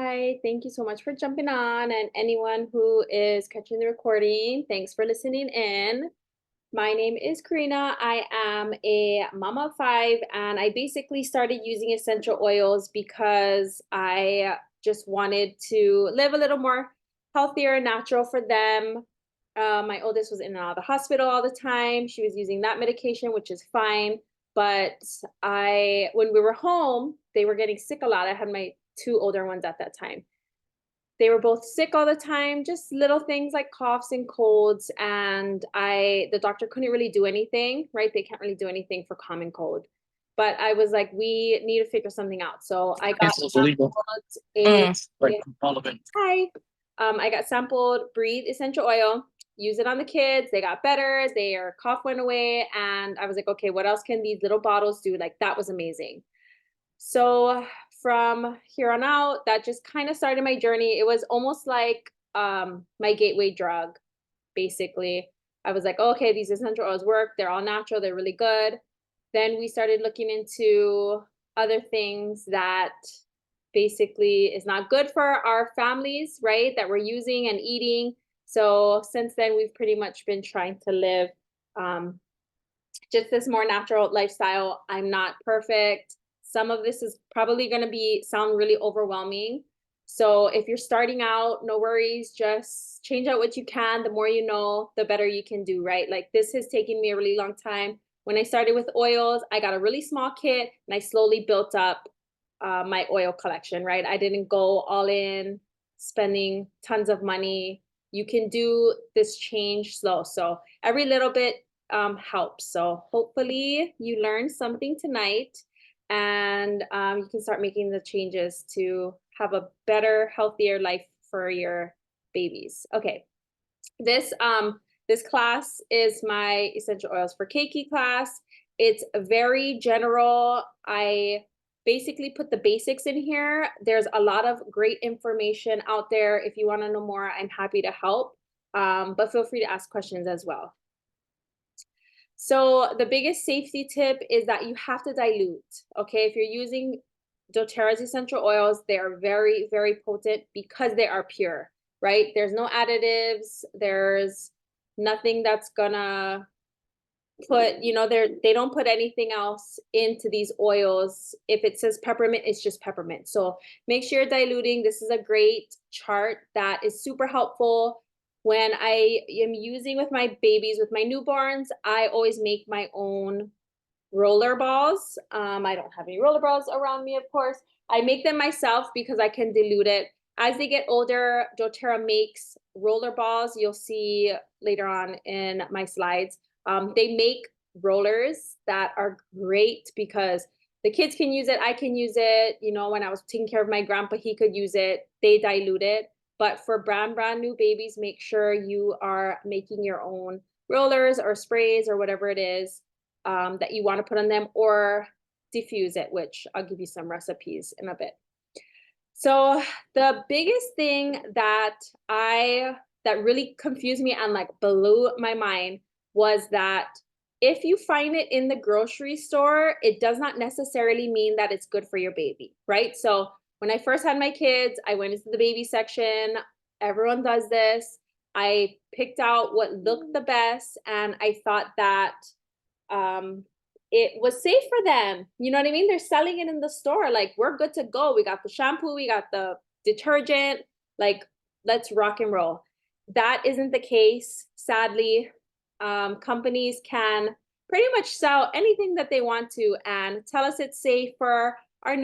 Hi, thank you so much for jumping on, and anyone who is catching the recording, thanks for listening in. My name is Karina. I am a mama of five, and I basically started using essential oils because I just wanted to live a little more healthier and natural for them. My oldest was in and out of the hospital all the time. She was using that medication, which is fine. But when we were home, they were getting sick a lot. I had my two older ones at that time. They were both sick all the time, just little things like coughs and colds, and the doctor couldn't really do anything, right? They can't really do anything for common cold. But I was like, we need to figure something out. So I got It's illegal. sampled a Like all of it. hi. I got sampled Breathe essential oil, use it on the kids. They got better, their cough went away, and I was like, okay, what else can these little bottles do? Like that was amazing. So from here on out, that just kind of started my journey. It was almost like my gateway drug, basically. I was like, okay, these essential oils work. They're all natural. They're really good. Then we started looking into other things that basically is not good for our families, right? That we're using and eating. So since then, we've pretty much been trying to live um, just this more natural lifestyle. I'm not perfect. Some of this is probably going to be sound really overwhelming. So if you're starting out, no worries, just change out what you can. The more you know, the better you can do, right? Like this has taken me a really long time. When I started with oils, I got a really small kit and I slowly built up my oil collection, right? I didn't go all in spending tons of money. You can do this change slow. So every little bit helps. So hopefully you learned something tonight and you can start making the changes to have a better, healthier life for your babies. Okay, this class is my essential oils for Keiki class. It's very general. I basically put the basics in here. There's a lot of great information out there. If you want to know more, I'm happy to help. But feel free to ask questions as well. So the biggest safety tip is that you have to dilute. Okay, if you're using doTERRA's essential oils, they are very, very potent because they are pure, right? There's no additives. There's nothing that's gonna they don't put anything else into these oils. If it says peppermint, it's just peppermint. So make sure you're diluting. This is a great chart that is super helpful. When I am using with my babies, with my newborns, I always make my own roller balls. I don't have any roller balls around me, of course. I make them myself because I can dilute it. As they get older, doTERRA makes roller balls. You'll see later on in my slides. They make rollers that are great because the kids can use it. I can use it. You know, when I was taking care of my grandpa, he could use it. They dilute it. But for brand new babies, make sure you are making your own rollers or sprays or whatever it is that you want to put on them, or diffuse it, which I'll give you some recipes in a bit. So the biggest thing that really confused me and like blew my mind was that if you find it in the grocery store, it does not necessarily mean that it's good for your baby, right? So when I first had my kids, I went into the baby section. Everyone does this. I picked out what looked the best, and I thought that um it was safe for them. You know what I mean? They're selling it in the store. Like, we're good to go. We got the shampoo, we got the detergent. Like, let's rock and roll. That isn't the case, sadly. Companies can pretty much sell anything that they want to and tell us it's safe for our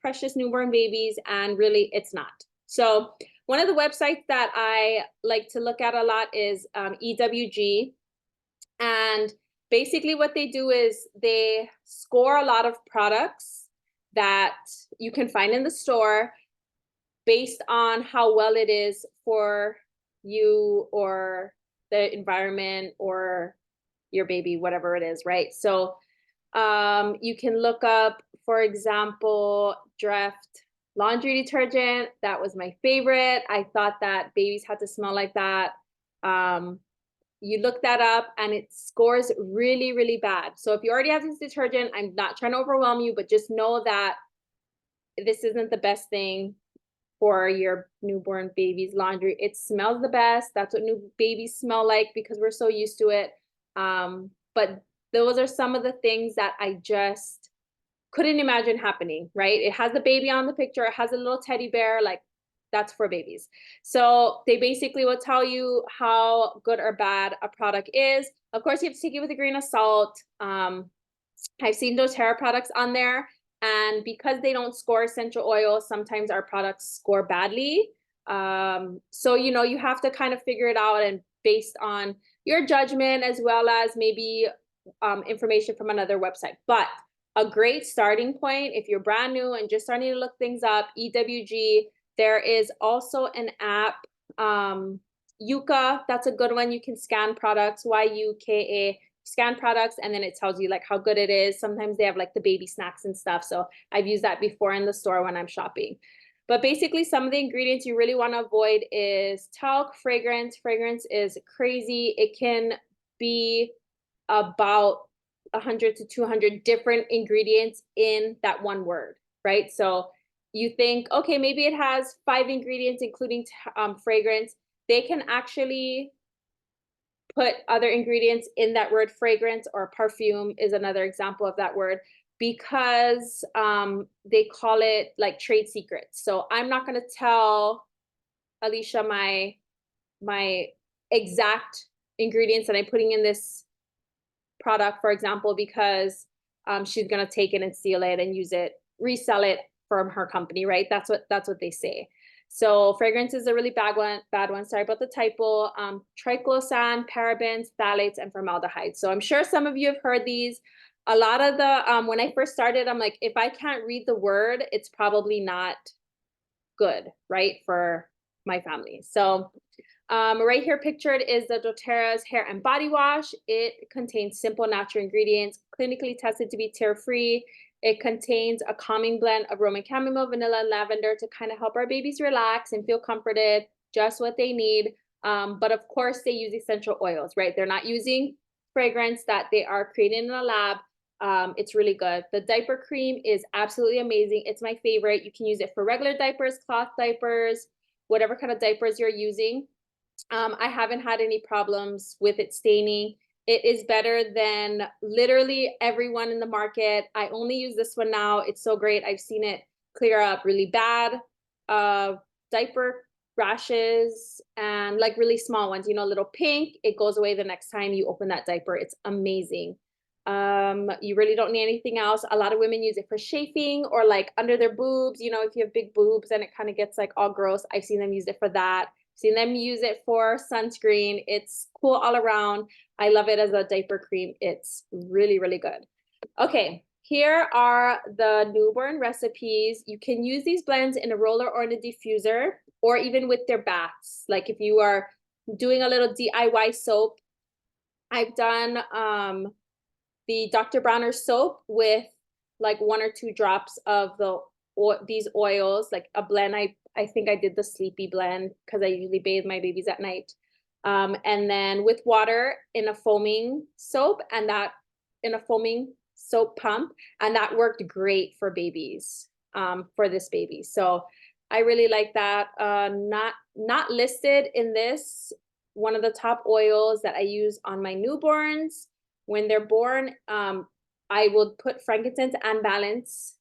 precious newborn babies, and really it's not. So one of the websites that I like to look at a lot is EWG. And basically what they do is they score a lot of products that you can find in the store based on how well it is for you or the environment or your baby, whatever it is, right? So you can look up, for example, Dreft laundry detergent. That was my favorite. I thought that babies had to smell like that. You look that up and it scores really, really bad. So if you already have this detergent, I'm not trying to overwhelm you, but just know that this isn't the best thing. for your newborn baby's laundry. It smells the best. That's what new babies smell like because we're so used to it. But those are some of the things that I just couldn't imagine happening, right? It has the baby on the picture, it has a little teddy bear, like that's for babies. So they basically will tell you how good or bad a product is. Of course, you have to take it with a grain of salt. I've seen doTERRA products on there, and because they don't score essential oil, sometimes our products score badly. So, you know, you have to kind of figure it out and based on your judgment as well as maybe information from another website. But a great starting point if you're brand new and just starting to look things up, EWG. There is also an app, Yuka. That's a good one. You can scan products, YUKA, scan products, and then it tells you like how good it is. Sometimes they have like the baby snacks and stuff. So I've used that before in the store when I'm shopping. But basically, some of the ingredients you really want to avoid is talc, fragrance. Fragrance is crazy. It can be about 100 to 200 different ingredients in that one word, right? So you think, okay, maybe it has 5 ingredients, including fragrance. They can actually put other ingredients in that word. Fragrance or perfume is another example of that word because they call it like trade secrets. So I'm not going to tell Alicia my exact ingredients that I'm putting in this product, for example, because she's going to take it and steal it and use it, resell it from her company, right? That's what they say. So fragrance is a really bad one. Sorry about the typo. Triclosan, parabens, phthalates, and formaldehyde. So I'm sure some of you have heard these. A lot of the, when I first started, I'm like, if I can't read the word, it's probably not good, right, for my family. So right here pictured is the doTERRA's hair and body wash. It contains simple natural ingredients, clinically tested to be tear-free. It contains a calming blend of Roman chamomile, vanilla, and lavender to kind of help our babies relax and feel comforted, just what they need. But of course, they use essential oils, right? They're not using fragrance that they are creating in a lab. It's really good. The diaper cream is absolutely amazing. It's my favorite. You can use it for regular diapers, cloth diapers, whatever kind of diapers you're using. I haven't had any problems with it staining. It is better than literally everyone in the market. I only use this one now. It's so great. I've seen it clear up really bad diaper rashes and like really small ones, you know, little pink. It goes away the next time you open that diaper. It's amazing. You really don't need anything else. A lot of women use it for chafing or like under their boobs. You know, if you have big boobs and it kind of gets like all gross, I've seen them use it for that. Seen them use it for sunscreen. It's cool all around. I love it as a diaper cream. It's really, really good. Okay, here are the newborn recipes. You can use these blends in a roller or in a diffuser, or even with their baths. Like if you are doing a little DIY soap, I've done the Dr. Bronner soap with like 1 or 2 drops of these oils, like a blend. I think I did the sleepy blend because I usually bathe my babies at night. And then with water in a foaming soap and that in a foaming soap pump. And that worked great for babies, for this baby. So I really like that. Not listed in this, one of the top oils that I use on my newborns when they're born. I will put frankincense and balance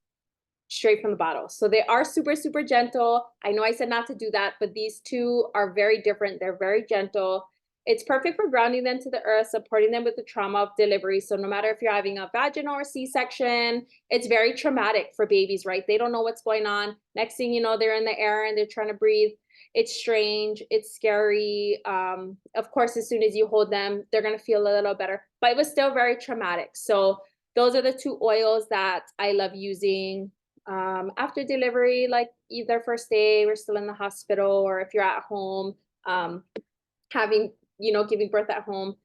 straight from the bottle. So they are super, super gentle. I know I said not to do that, but these two are very different. They're very gentle. It's perfect for grounding them to the earth, supporting them with the trauma of delivery. So no matter if you're having a vaginal or C-section, it's very traumatic for babies, right? They don't know what's going on. Next thing you know, they're in the air and they're trying to breathe. It's strange. It's scary. Of course, as soon as you hold them, they're going to feel a little better, but it was still very traumatic. So those are the 2 oils that I love using after delivery, like either first day, we're still in the hospital, or if you're at home, having, you know, giving birth at home.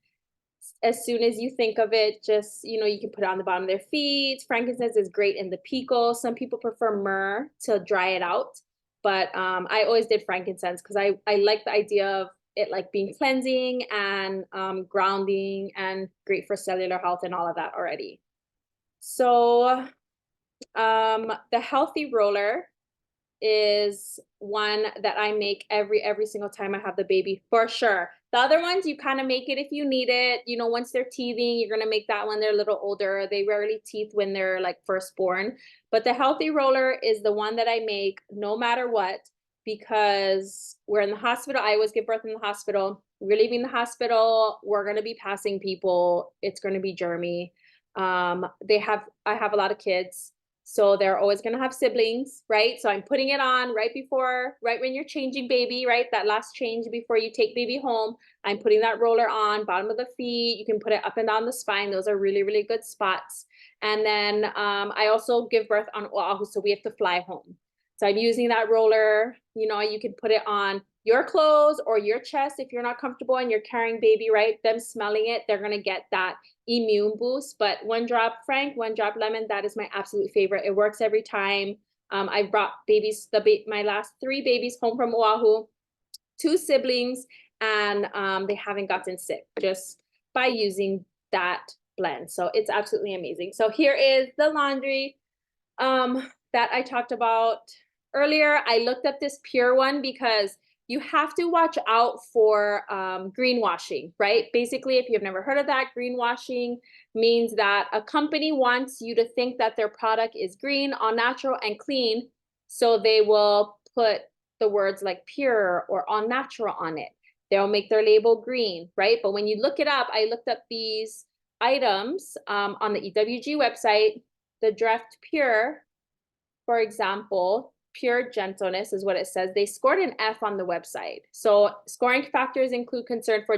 As soon as you think of it, just, you know, you can put it on the bottom of their feet. Frankincense is great in the pico. Some people prefer myrrh to dry it out, but I always did frankincense because I like the idea of it like being cleansing and grounding and great for cellular health and all of that already. So the healthy roller, is one that I make every single time I have the baby, for sure. The other ones, you kind of make it if you need it. You know, once they're teething, you're gonna make that when they're a little older. They rarely teeth when they're like first born. But the healthy roller is the one that I make no matter what, because we're in the hospital. I always give birth in the hospital. We're leaving the hospital. We're gonna be passing people. It's gonna be germy. I have a lot of kids. So they're always going to have siblings, right? So I'm putting it on right when you're changing baby, right? That last change before you take baby home. I'm putting that roller on, bottom of the feet. You can put it up and down the spine. Those are really, really good spots. And then I also give birth on Oahu, so we have to fly home. So I'm using that roller. You know, you can put it on your clothes or your chest if you're not comfortable and you're carrying baby, right? Them smelling it, they're going to get that immune boost. But one drop Frank, one drop lemon, that is my absolute favorite. It works every time. I brought my last 3 babies home from Oahu, 2 siblings, and they haven't gotten sick just by using that blend. So it's absolutely amazing. So here is the laundry that I talked about earlier. I looked up this pure one because you have to watch out for greenwashing, right? Basically, if you've never heard of that, greenwashing means that a company wants you to think that their product is green, all natural, and clean. So they will put the words like pure or all natural on it. They'll make their label green, right? But when you look it up, I looked up these items on the EWG website. The Dreft Pure, for example, pure gentleness is what it says. They scored an F on the website. So scoring factors include concern for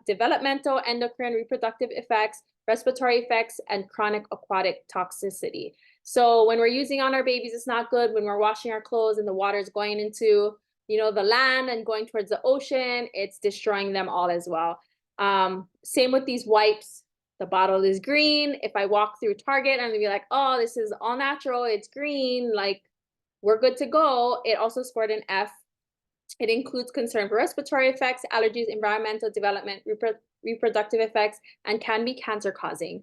developmental, endocrine, reproductive effects, respiratory effects, and chronic aquatic toxicity. So when we're using on our babies, it's not good. When we're washing our clothes and the water is going into, you know, the land and going towards the ocean, it's destroying them all as well. Same with these wipes. The bottle is green. If I walk through Target, I'm gonna be like, oh, this is all natural, it's green, like we're good to go. It also scored an F. It includes concern for respiratory effects, allergies, environmental development, reproductive effects, and can be cancer causing.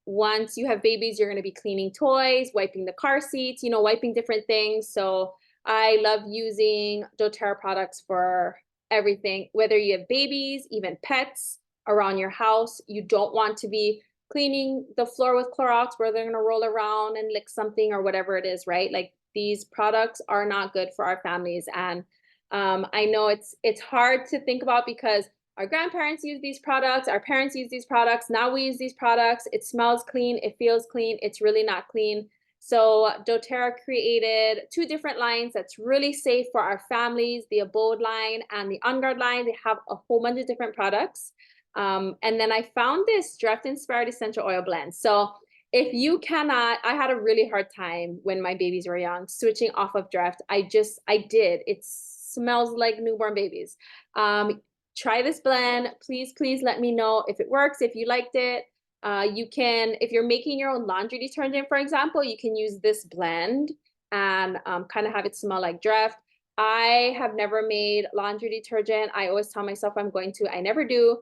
Once you have babies, you're gonna be cleaning toys, wiping the car seats, you know, wiping different things. So I love using doTERRA products for everything, whether you have babies, even pets around your house. You don't want to be cleaning the floor with Clorox where they're gonna roll around and lick something or whatever it is, right? Like these products are not good for our families. And I know it's hard to think about because our grandparents use these products, our parents use these products, now we use these products. It smells clean, it feels clean, it's really not clean. So doTERRA created 2 different lines that's really safe for our families, the Abode line and the On Guard line. They have a whole bunch of different products. And then I found this Dreft Inspired Essential Oil Blend. So if you cannot, I had a really hard time when my babies were young, switching off of Dreft. I did. It smells like newborn babies. Try this blend. Please, please let me know if it works, if you liked it. You can, if you're making your own laundry detergent, for example, you can use this blend and kind of have it smell like Dreft. I have never made laundry detergent. I always tell myself I'm going to. I never do.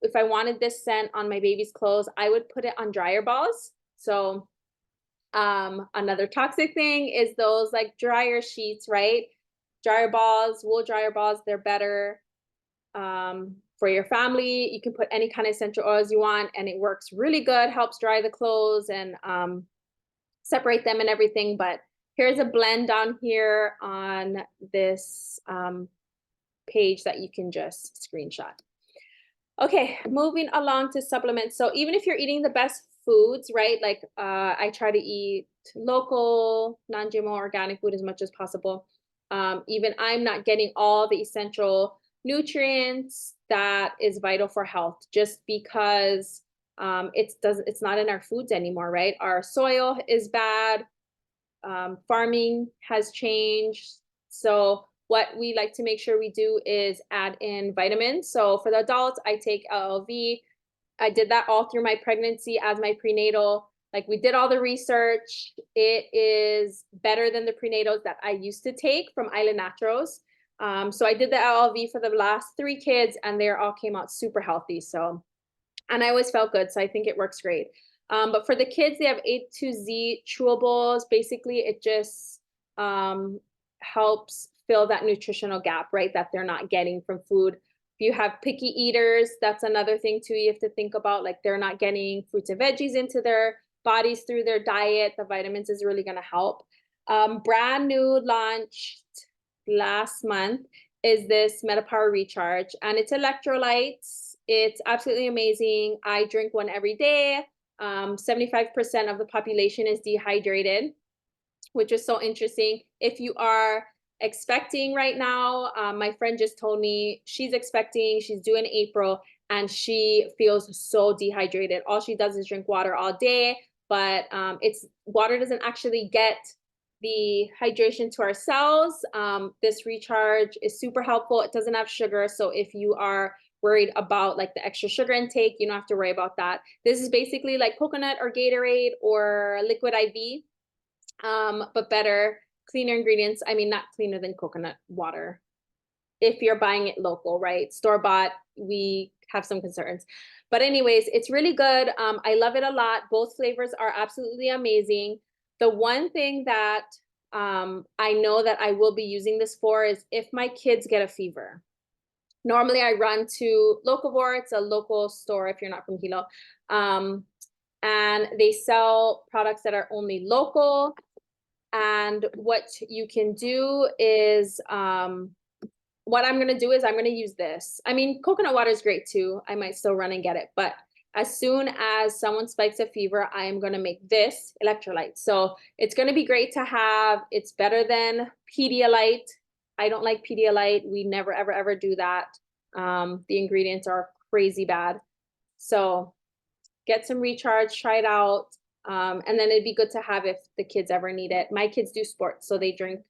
If I wanted this scent on my baby's clothes, I would put it on dryer balls. So another toxic thing is those like dryer sheets, right? Dryer balls, wool dryer balls, they're better for your family. You can put any kind of essential oils you want and it works really good, helps dry the clothes and separate them and everything. But here's a blend down here on this page that you can just screenshot. Okay, moving along to supplements. So even if you're eating the best foods, right? Like I try to eat local, non-GMO, organic food as much as possible. Even I'm not getting all the essential nutrients that is vital for health just because it's not in our foods anymore, right? Our soil is bad. Farming has changed. So what we like to make sure we do is add in vitamins. So for the adults, I take LLV. I did that all through my pregnancy as my prenatal. Like we did all the research. It is better than the prenatals that I used to take from Island Naturals. So I did the LLV for the last 3 kids and they all came out super healthy. So, and I always felt good. So I think it works great. But for the kids, they have A to Z chewables. Basically, it just helps fill that nutritional gap, right, that they're not getting from food. If you have picky eaters, that's another thing too you have to think about. Like they're not getting fruits and veggies into their bodies through their diet. The vitamins is really going to help. Brand new launched last month is this MetaPower Recharge, and it's electrolytes. It's absolutely amazing. I drink one every day. 75% of the population is dehydrated, which is so interesting. If you are expecting right now, my friend just told me she's expecting, she's due in April, and she feels so dehydrated. All she does is drink water all day, but it's water doesn't actually get the hydration to our cells. This recharge is super helpful. It doesn't have sugar, so if you are worried about like the extra sugar intake, you don't have to worry about that. This is basically like coconut or Gatorade or liquid IV, but better, cleaner ingredients. I mean, not cleaner than coconut water if you're buying it local, right? Store-bought, we have some concerns. But anyways, it's really good. I love it a lot. Both flavors are absolutely amazing. The one thing that I know that I will be using this for is if my kids get a fever. Normally I run to Locavore. It's a local store if you're not from Hilo. And they sell products that are only local. And what you can do is, what I'm gonna do is I'm gonna use this. I mean, coconut water is great too. I might still run and get it, but as soon as someone spikes a fever, I am gonna make this electrolyte. So it's gonna be great to have. It's better than Pedialyte. I don't like Pedialyte. We never, ever, ever do that. The ingredients are crazy bad. So get some recharge, try it out. And then it'd be good to have if the kids ever need it. My kids do sports, so they drink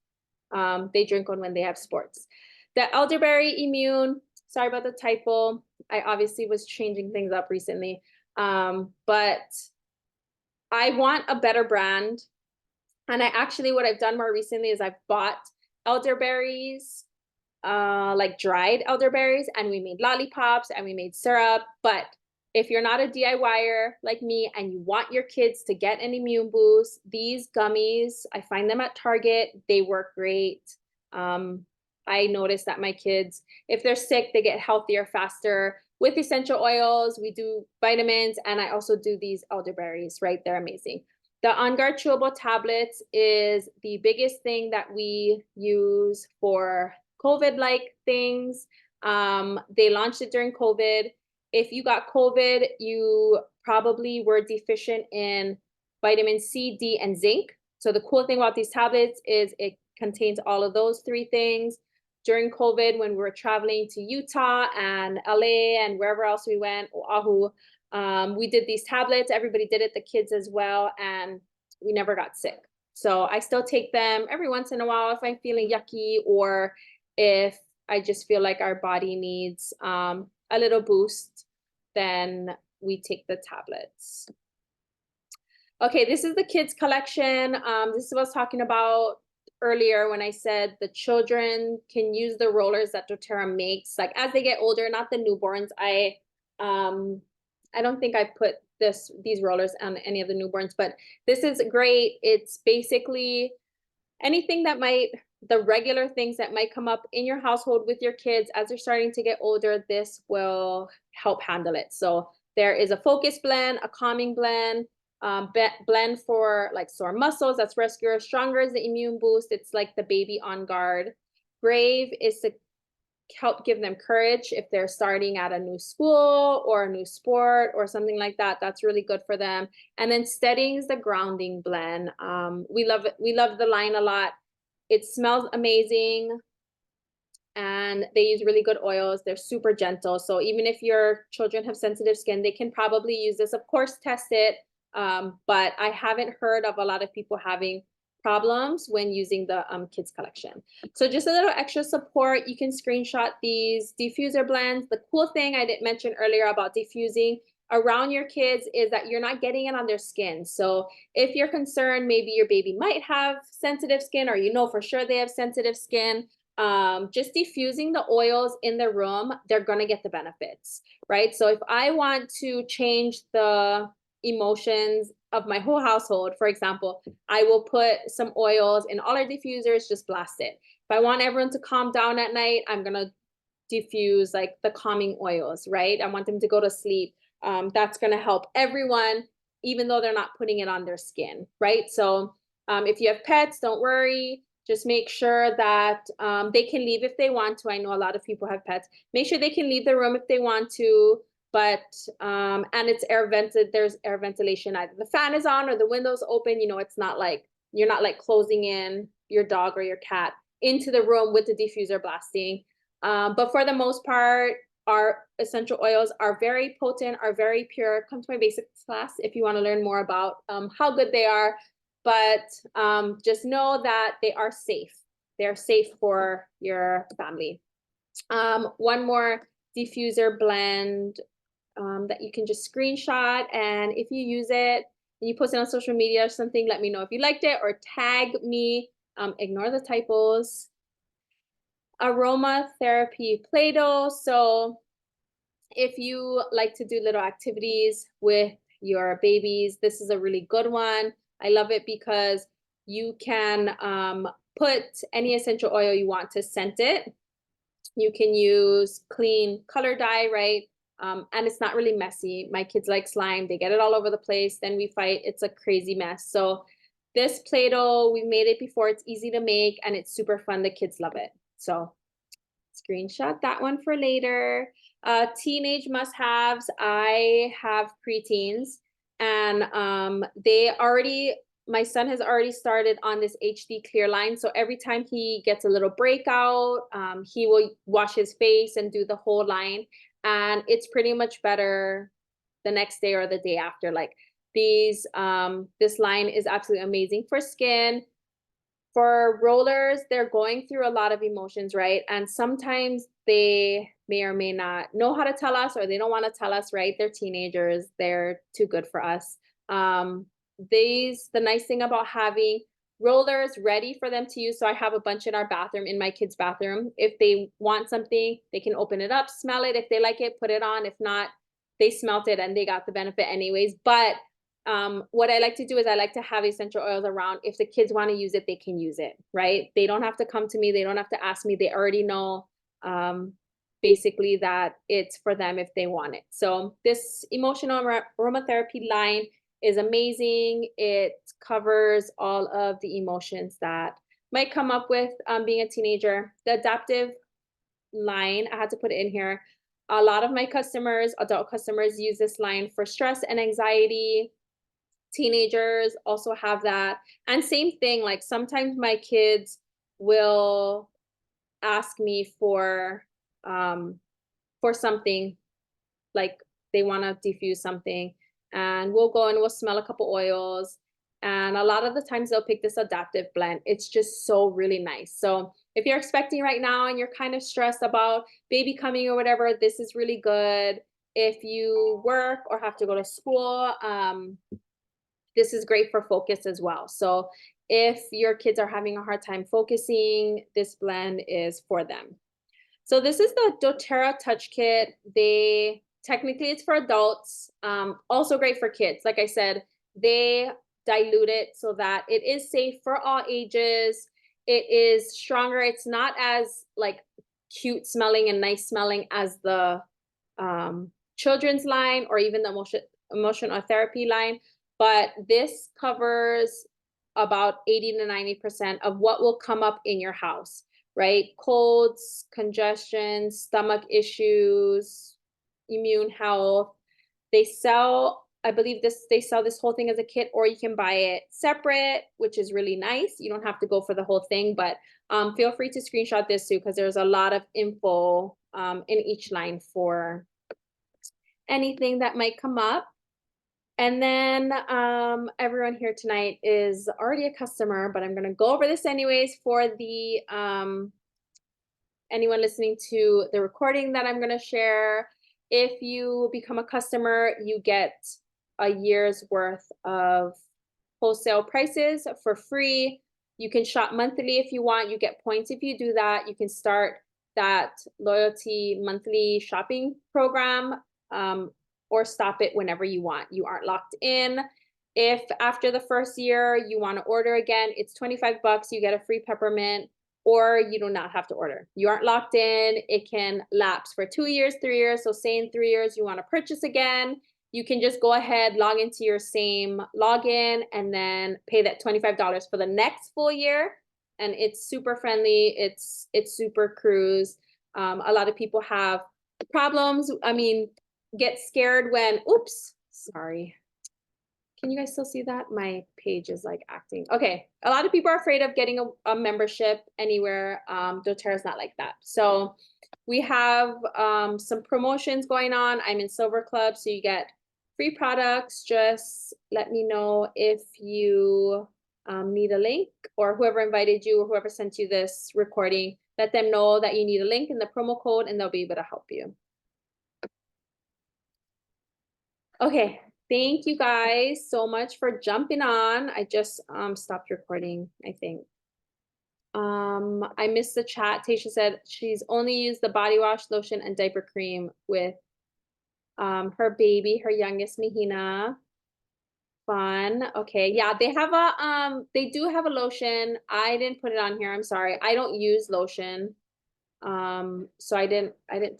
one when they have sports. The elderberry immune, sorry about the typo. I obviously was changing things up recently. But I want a better brand. And what I've done more recently is I've bought elderberries, like dried elderberries, and we made lollipops and we made syrup. But if you're not a DIYer like me and you want your kids to get an immune boost, these gummies, I find them at Target. They work great. I noticed that my kids, if they're sick, they get healthier faster. With essential oils, we do vitamins, and I also do these elderberries, right? They're amazing. The On Guard chewable tablets is the biggest thing that we use for COVID-like things. They launched it during COVID. If you got COVID, you probably were deficient in vitamin C, D, and zinc. So the cool thing about these tablets is it contains all of those three things. During COVID, when we were traveling to Utah and LA and wherever else we went, Oahu, we did these tablets. Everybody did it, the kids as well, and we never got sick. So I still take them every once in a while if I'm feeling yucky or if I just feel like our body needs a little boost, then we take the tablets. Okay, this is the kids collection. This is what I was talking about earlier when I said the children can use the rollers that doTERRA makes, like as they get older, not the newborns. I don't think I put these rollers on any of the newborns, but this is great. It's basically anything that the regular things that might come up in your household with your kids as they're starting to get older, this will help handle it. So there is a focus blend, a calming blend, blend for like sore muscles, that's Rescuer. Stronger is the immune boost. It's like the baby On Guard. Brave is to help give them courage if they're starting at a new school or a new sport or something like that. That's really good for them. And then Steadying is the grounding blend. We love it. We love the line a lot. It smells amazing, and they use really good oils. They're super gentle. So even if your children have sensitive skin, they can probably use this. Of course, test it. But I haven't heard of a lot of people having problems when using the kids collection. So just a little extra support, you can screenshot these diffuser blends. The cool thing I didn't mention earlier about diffusing around your kids is that you're not getting it on their skin. So if you're concerned, maybe your baby might have sensitive skin, or you know for sure they have sensitive skin, just diffusing the oils in the room, they're gonna get the benefits, right? So if I want to change the emotions of my whole household. For example, I will put some oils in all our diffusers, just blast it. If I want everyone to calm down at night, I'm gonna diffuse like the calming oils, right? I want them to go to sleep. That's gonna help everyone, even though they're not putting it on their skin, right? So if you have pets, don't worry. Just make sure that they can leave if they want to. I know a lot of people have pets. Make sure they can leave the room if they want to, but and it's air vented. There's air ventilation. Either the fan is on or the window's open. You know, it's not like you're not like closing in your dog or your cat into the room with the diffuser blasting. But for the most part, our essential oils are very potent, are very pure. Come to my basics class if you want to learn more about how good they are. But just know that they are safe. They're safe for your family. One more diffuser blend that you can just screenshot. And if you use it and you post it on social media or something, let me know if you liked it or tag me. Ignore the typos. Aromatherapy Play-Doh. So if you like to do little activities with your babies, this is a really good one. I love it because you can put any essential oil you want to scent it. You can use clean color dye, right? And it's not really messy. My kids like slime. They get it all over the place. Then we fight. It's a crazy mess. So this Play-Doh, we made it before. It's easy to make and it's super fun. The kids love it. So screenshot that one for later. Teenage must-haves. I have preteens and my son has already started on this HD clear line. So every time he gets a little breakout, he will wash his face and do the whole line. And it's pretty much better the next day or the day after. Like this line is absolutely amazing for skin. For rollers, they're going through a lot of emotions, right? And sometimes they may or may not know how to tell us, or they don't want to tell us, right? They're teenagers. They're too good for us. The nice thing about having rollers ready for them to use. So I have a bunch in our bathroom, in my kids' bathroom. If they want something, they can open it up, smell it. If they like it, put it on. If not, they smelt it and they got the benefit anyways. But what I like to do is I like to have essential oils around. If the kids want to use it, they can use it, right? They don't have to come to me. They don't have to ask me. They already know basically that it's for them if they want it. So this emotional aromatherapy line is amazing. It covers all of the emotions that might come up with being a teenager. The adaptive line, I had to put it in here. A lot of my customers, adult customers, use this line for stress and anxiety. Teenagers also have that. And same thing, like sometimes my kids will ask me for something, like they want to diffuse something, and we'll go and we'll smell a couple oils, and a lot of the times they'll pick this adaptive blend. It's just so really nice. So if you're expecting right now and you're kind of stressed about baby coming or whatever, this is really good. If you work or have to go to school, this is great for focus as well. So if your kids are having a hard time focusing, this blend is for them. So this is the doTERRA Touch Kit. Technically it's for adults, also great for kids. Like I said, they dilute it so that it is safe for all ages. It is stronger. It's not as like cute smelling and nice smelling as the children's line or even the emotional therapy line, but this covers about 80 to 90% of what will come up in your house, right? Colds, congestion, stomach issues, immune health. They sell, I believe they sell this whole thing as a kit, or you can buy it separate, which is really nice. You don't have to go for the whole thing, but feel free to screenshot this too, because there's a lot of info in each line for anything that might come up. And then everyone here tonight is already a customer, but I'm going to go over this anyways for the anyone listening to the recording that I'm going to share. If you become a customer, you get a year's worth of wholesale prices for free. You can shop monthly if you want. You get points if you do that. You can start that loyalty monthly shopping program or stop it whenever you want. You aren't locked in. If after the first year you want to order again, it's 25 bucks. You get a free peppermint, or you do not have to order. You aren't locked in. It can lapse for 2 years, 3 years. So say in 3 years you want to purchase again, you can just go ahead, log into your same login, and then pay that $25 for the next full year. And it's super friendly. It's super cruise. A lot of people have problems. I mean, get scared when, oops, sorry. Can you guys still see that? My page is like acting. Okay. A lot of people are afraid of getting a membership anywhere. doTERRA's not like that. So we have some promotions going on. I'm in Silver Club, so you get free products. Just let me know if you need a link, or whoever invited you or whoever sent you this recording, let them know that you need a link in the promo code and they'll be able to help you. Okay. Thank you guys so much for jumping on. I just stopped recording, I think. I missed the chat. Tasha said she's only used the body wash, lotion, and diaper cream with her baby, her youngest Mahina. Fun. Okay. Yeah, they have a they do have a lotion. I didn't put it on here. I'm sorry. I don't use lotion. So I didn't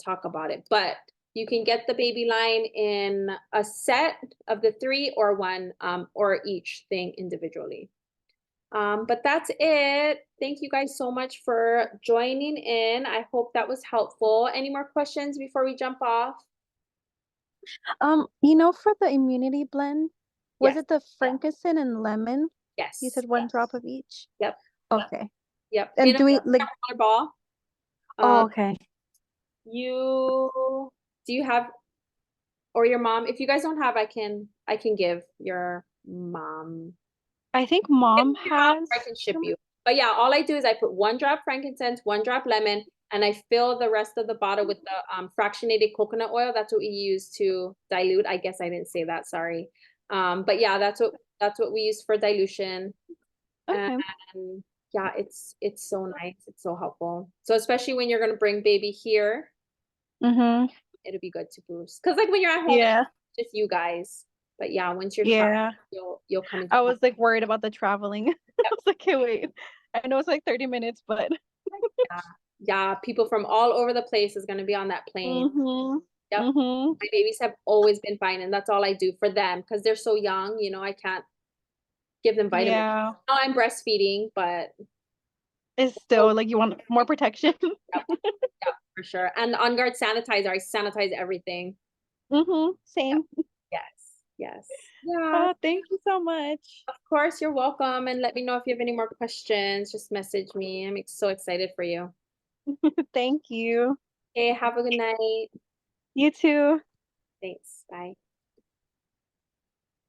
talk about it, but you can get the baby line in a set of the 3 or one, or each thing individually. But that's it. Thank you guys so much for joining in. I hope that was helpful. Any more questions before we jump off? For the immunity blend, was Yes. it the frankincense and lemon? Yes. You said one drop of each? Yep. Okay. Yep. And In do we a like, water ball. oh, okay. Do you have, or your mom? If you guys don't have, I can give your mom. I think mom has I can ship some. you. But yeah, all I do is I put 1 drop frankincense, 1 drop lemon, and I fill the rest of the bottle with the fractionated coconut oil. That's what we use to dilute. I guess I didn't say that, sorry. But yeah, that's what we use for dilution. Okay. And yeah, it's so nice. It's so helpful. So especially when you're gonna bring baby here, Mm-hmm. it'll be good to boost. Because like when you're at home, Yeah. it's just you guys. But yeah, once you're traveling, Yeah. you'll come into I was like worried about the traveling. I was like, okay, wait. I know it's like 30 minutes, but yeah. Yeah, people from all over the place is gonna be on that plane. mm-hmm. Yep. Mm-hmm. My babies have always been fine, and that's all I do for them because they're so young, I can't give them vitamins. Yeah. Now I'm breastfeeding, but It's still like you want more protection. yep, yep, for sure. And the On Guard sanitizer, I sanitize everything. Mm-hmm. Yep. Same. Yes, yes. Yeah, Thank you so much. of course, you're welcome. And let me know if you have any more questions. Just message me. I'm so excited for you. Thank you. Okay, have a good night. You too. Thanks. Bye.